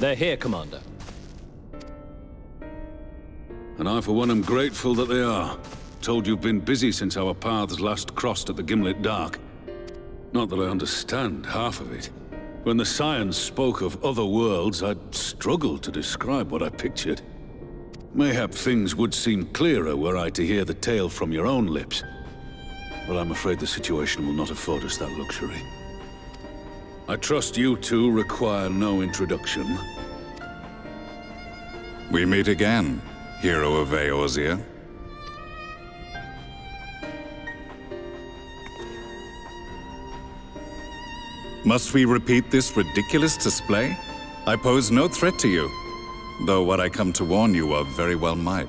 They're here, Commander. And I, for one, am grateful that they are. Told you've been busy since our paths last crossed at the Gimlet Dark. Not that I understand half of it. When the Scions spoke of other worlds, I'd struggled to describe what I pictured. Mayhap things would seem clearer were I to hear the tale from your own lips. But I'm afraid the situation will not afford us that luxury. I trust you two require no introduction. We meet again, hero of Eorzea. Must we repeat this ridiculous display? I pose no threat to you, though what I come to warn you of very well might.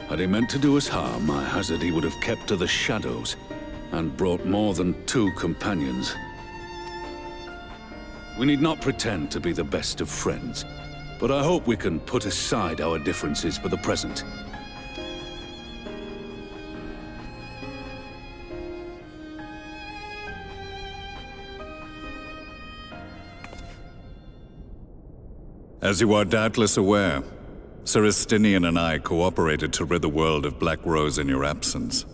Had he meant to do us harm, I hazard he would have kept to the shadows, and brought more than 2 companions. We need not pretend to be the best of friends, but I hope we can put aside our differences for the present. As you are doubtless aware, Sir Estinian and I cooperated to rid the world of Black Rose in your absence.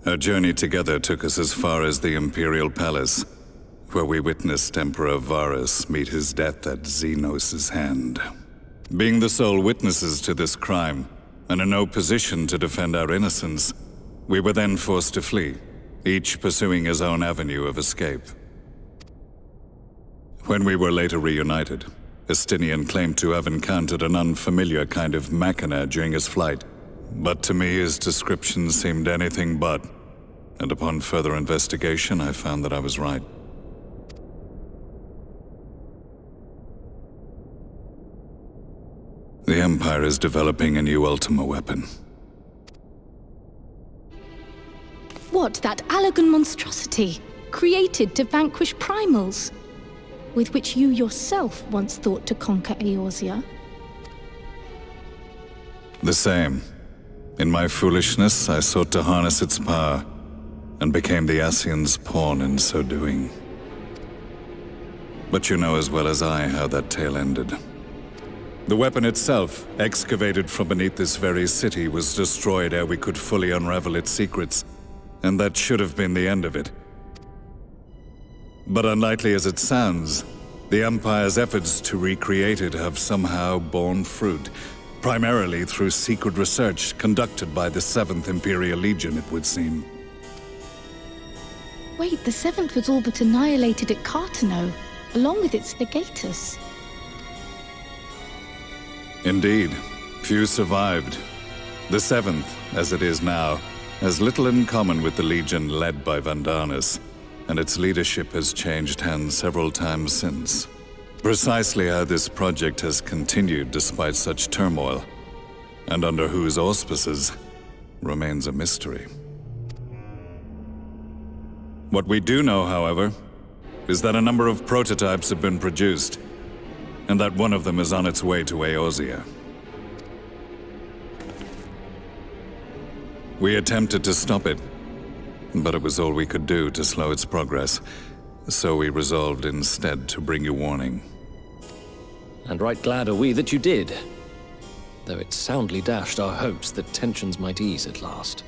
Our journey together took us as far as the Imperial Palace, where we witnessed Emperor Varus meet his death at Xenos' hand. Being the sole witnesses to this crime, and in no position to defend our innocence, we were then forced to flee, each pursuing his own avenue of escape. When we were later reunited, Estinian claimed to have encountered an unfamiliar kind of machina during his flight, but to me his description seemed anything but, and upon further investigation I found that I was right. The Empire is developing a new Ultima weapon. What, that Allagan monstrosity, created to vanquish primals? With which you yourself once thought to conquer Eorzea? The same. In my foolishness, I sought to harness its power, and became the Ascian's pawn in so doing. But you know as well as I how that tale ended. The weapon itself, excavated from beneath this very city, was destroyed ere we could fully unravel its secrets, and that should have been the end of it. But unlikely as it sounds, the Empire's efforts to recreate it have somehow borne fruit, primarily through secret research conducted by the 7th Imperial Legion, it would seem. Wait, the 7th was all but annihilated at Cartano, along with its legatus. Indeed, few survived. The 7th, as it is now, has little in common with the Legion led by Vandanis, and its leadership has changed hands several times since. Precisely how this project has continued despite such turmoil, and under whose auspices, remains a mystery. What we do know, however, is that a number of prototypes have been produced, and that one of them is on its way to Eorzea. We attempted to stop it, but it was all we could do to slow its progress, so we resolved instead to bring you warning. And right glad are we that you did, though it soundly dashed our hopes that tensions might ease at last.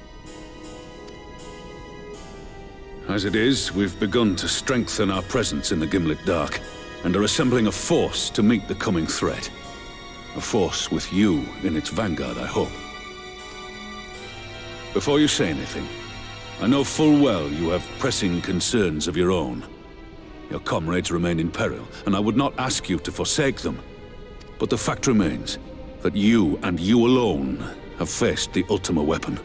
As it is, we've begun to strengthen our presence in the Gimlet Dark, and are assembling a force to meet the coming threat. A force with you in its vanguard, I hope. Before you say anything, I know full well you have pressing concerns of your own. Your comrades remain in peril, and I would not ask you to forsake them. But the fact remains that you, and you alone, have faced the Ultima weapon,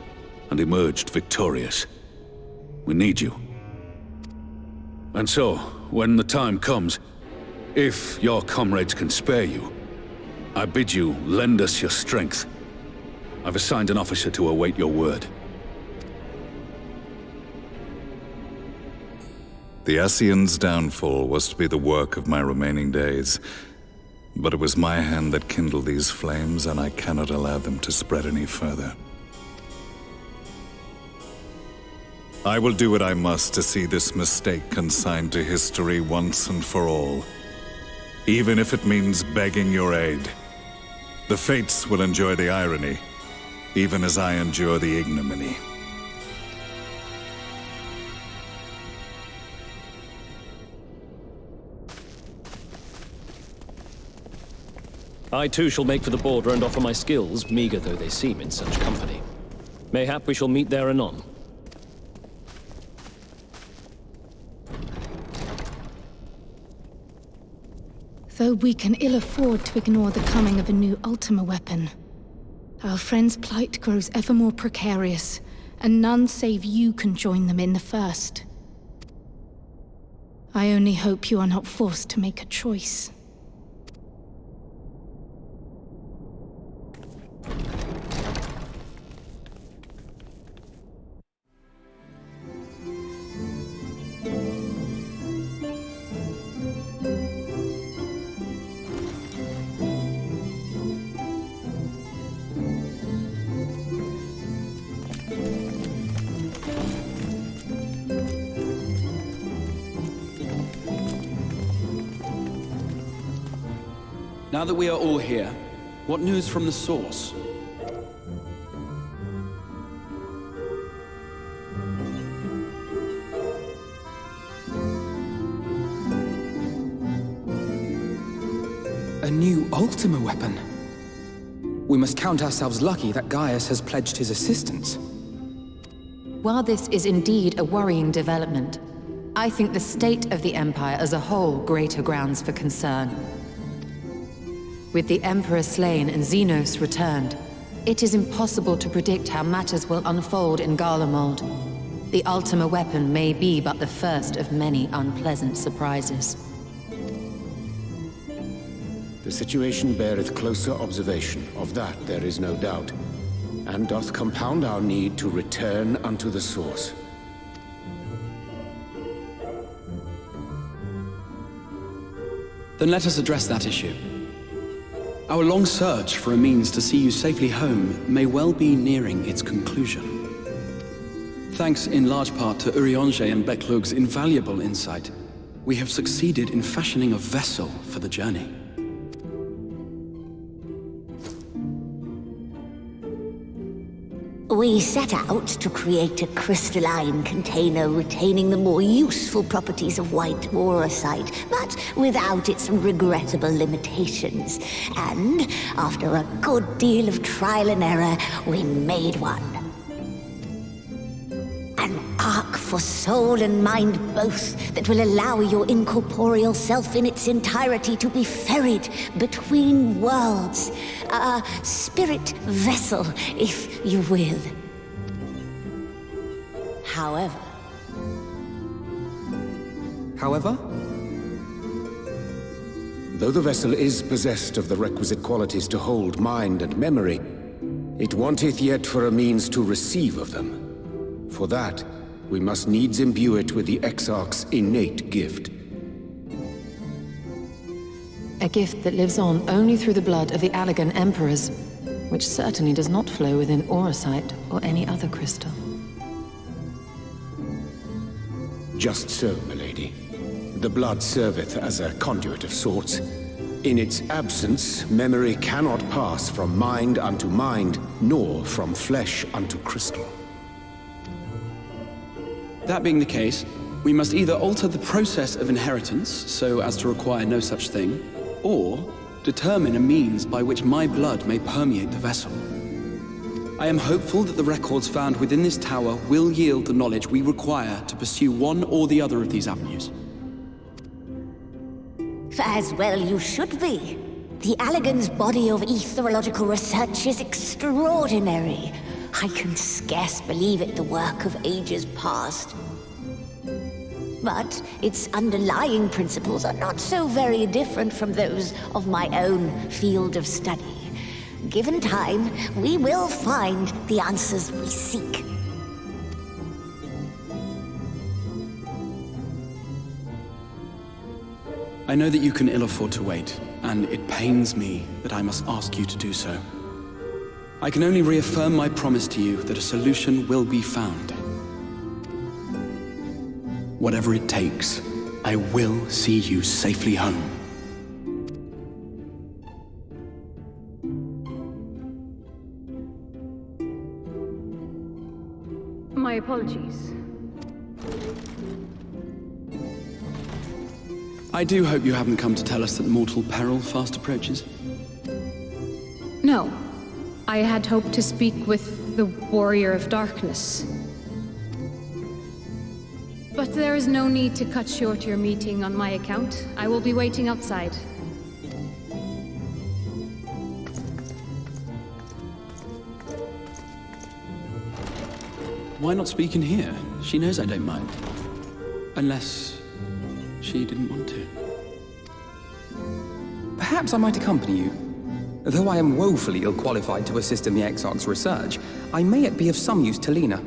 and emerged victorious. We need you. And so, when the time comes, if your comrades can spare you, I bid you lend us your strength. I've assigned an officer to await your word. The Ascian's downfall was to be the work of my remaining days, but it was my hand that kindled these flames, and I cannot allow them to spread any further. I will do what I must to see this mistake consigned to history once and for all. Even if it means begging your aid. The Fates will enjoy the irony, even as I endure the ignominy. I too shall make for the border and offer my skills, meager though they seem in such company. Mayhap we shall meet there anon. Though we can ill afford to ignore the coming of a new Ultima weapon, our friends' plight grows ever more precarious, and none save you can join them in the first. I only hope you are not forced to make a choice. Now that we are all here, what news from the source? A new Ultima weapon? We must count ourselves lucky that Gaius has pledged his assistance. While this is indeed a worrying development, I think the state of the Empire as a whole greater grounds for concern. With the Emperor slain and Xenos returned, it is impossible to predict how matters will unfold in Garlemald. The Ultima weapon may be but the first of many unpleasant surprises. The situation beareth closer observation, of that there is no doubt, and doth compound our need to return unto the source. Then let us address that issue. Our long search for a means to see you safely home may well be nearing its conclusion. Thanks in large part to Urianger and Beklug's invaluable insight, we have succeeded in fashioning a vessel for the journey. We set out to create a crystalline container retaining the more useful properties of white aurosite, but without its regrettable limitations. And after a good deal of trial and error, we made one. An ark for soul and mind both that will allow your incorporeal self in its entirety to be ferried between worlds. A spirit vessel, if you will. However? Though the vessel is possessed of the requisite qualities to hold mind and memory, it wanteth yet for a means to receive of them. For that, we must needs imbue it with the Exarch's innate gift. A gift that lives on only through the blood of the Allagan Emperors, which certainly does not flow within aurosite or any other crystal. Just so, milady. The blood serveth as a conduit of sorts. In its absence, memory cannot pass from mind unto mind, nor from flesh unto crystal. That being the case, we must either alter the process of inheritance so as to require no such thing, or determine a means by which my blood may permeate the vessel. I am hopeful that the records found within this tower will yield the knowledge we require to pursue one or the other of these avenues. As well you should be. The Allagan's body of etherological research is extraordinary. I can scarce believe it the work of ages past. But its underlying principles are not so very different from those of my own field of study. Given time, we will find the answers we seek. I know that you can ill afford to wait, and it pains me that I must ask you to do so. I can only reaffirm my promise to you that a solution will be found. Whatever it takes, I will see you safely home. My apologies. I do hope you haven't come to tell us that mortal peril fast approaches. No. I had hoped to speak with the Warrior of Darkness. But there is no need to cut short your meeting on my account. I will be waiting outside. Why not speak in here? She knows I don't mind. Unless she didn't want to. Perhaps I might accompany you. Though I am woefully ill-qualified to assist in the Exarch's research, I may yet be of some use to Lena.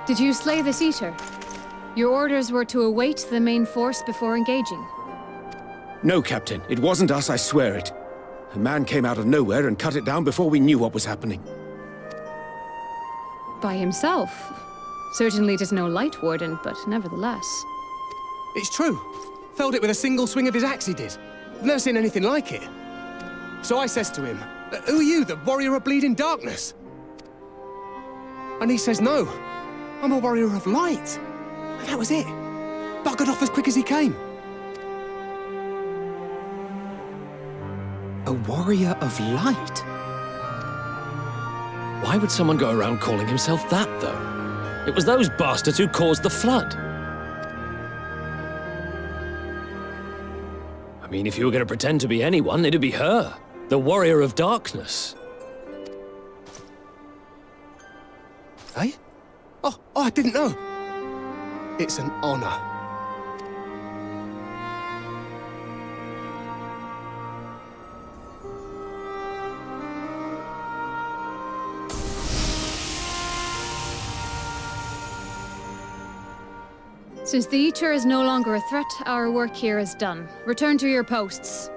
Did you slay this eater? Your orders were to await the main force before engaging. No, Captain. It wasn't us, I swear it. A man came out of nowhere and cut it down before we knew what was happening. By himself? Certainly it is no light warden, but nevertheless. It's true. Felled it with a single swing of his axe, he did. Never seen anything like it. So I says to him, "Who are you, the warrior of bleeding darkness?" And he says, "No, I'm a warrior of light." And that was it. Buggered off as quick as he came. A warrior of light? Why would someone go around calling himself that, though? It was those bastards who caused the flood. I mean, if you were going to pretend to be anyone, it'd be her. The Warrior of Darkness. Eh? Oh, I didn't know. It's an honor. Since the Eater is no longer a threat, our work here is done. Return to your posts.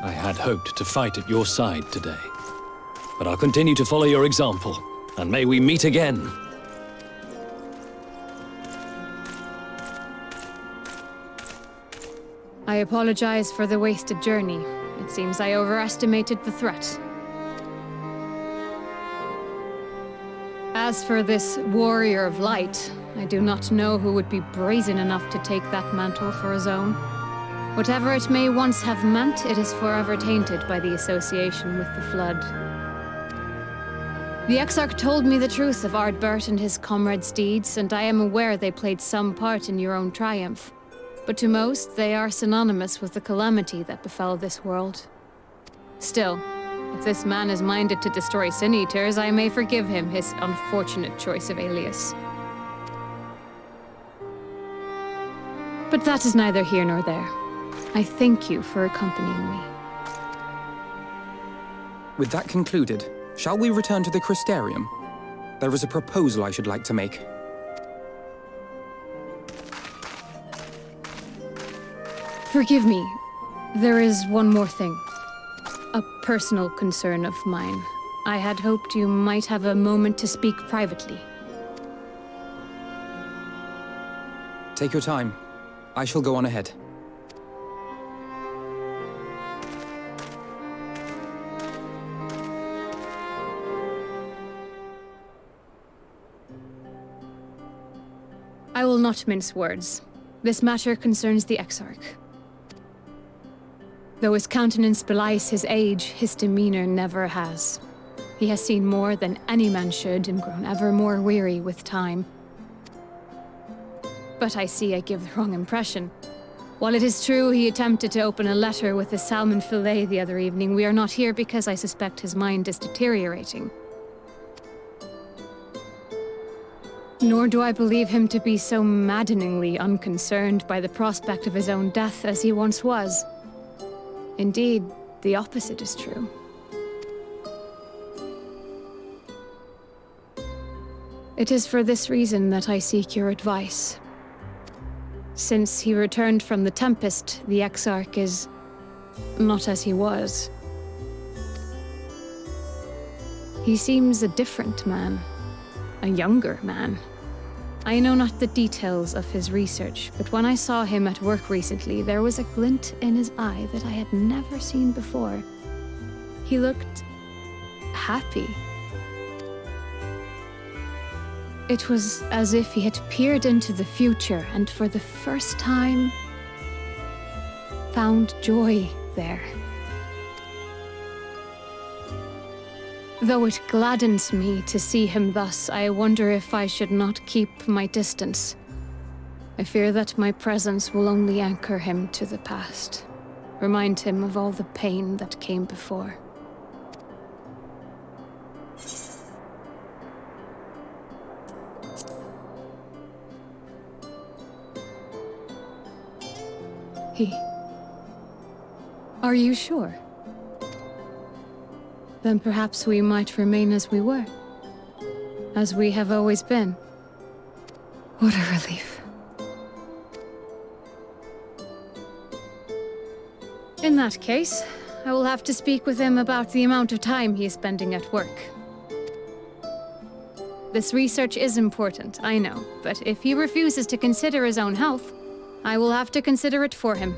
I had hoped to fight at your side today. But I'll continue to follow your example, and may we meet again. I apologize for the wasted journey. It seems I overestimated the threat. As for this Warrior of Light, I do not know who would be brazen enough to take that mantle for his own. Whatever it may once have meant, it is forever tainted by the association with the Flood. The Exarch told me the truth of Ardbert and his comrades' deeds, and I am aware they played some part in your own triumph. But to most, they are synonymous with the calamity that befell this world. Still, if this man is minded to destroy Sin Eaters, I may forgive him his unfortunate choice of alias. But that is neither here nor there. I thank you for accompanying me. With that concluded, shall we return to the Crystarium? There is a proposal I should like to make. Forgive me. There is one more thing. A personal concern of mine. I had hoped you might have a moment to speak privately. Take your time. I shall go on ahead. I will not mince words. This matter concerns the Exarch. Though his countenance belies his age, his demeanor never has. He has seen more than any man should and grown ever more weary with time. But I see I give the wrong impression. While it is true he attempted to open a letter with a salmon fillet the other evening, we are not here because I suspect his mind is deteriorating. Nor do I believe him to be so maddeningly unconcerned by the prospect of his own death as he once was. Indeed, the opposite is true. It is for this reason that I seek your advice. Since he returned from the Tempest, the Exarch is not as he was. He seems a different man, a younger man. I know not the details of his research, but when I saw him at work recently, there was a glint in his eye that I had never seen before. He looked happy. It was as if he had peered into the future and for the first time found joy there. Though it gladdens me to see him thus, I wonder if I should not keep my distance. I fear that my presence will only anchor him to the past, remind him of all the pain that came before. Are you sure? Then perhaps we might remain as we were. As we have always been. What a relief. In that case, I will have to speak with him about the amount of time he is spending at work. This research is important, I know, but if he refuses to consider his own health, I will have to consider it for him.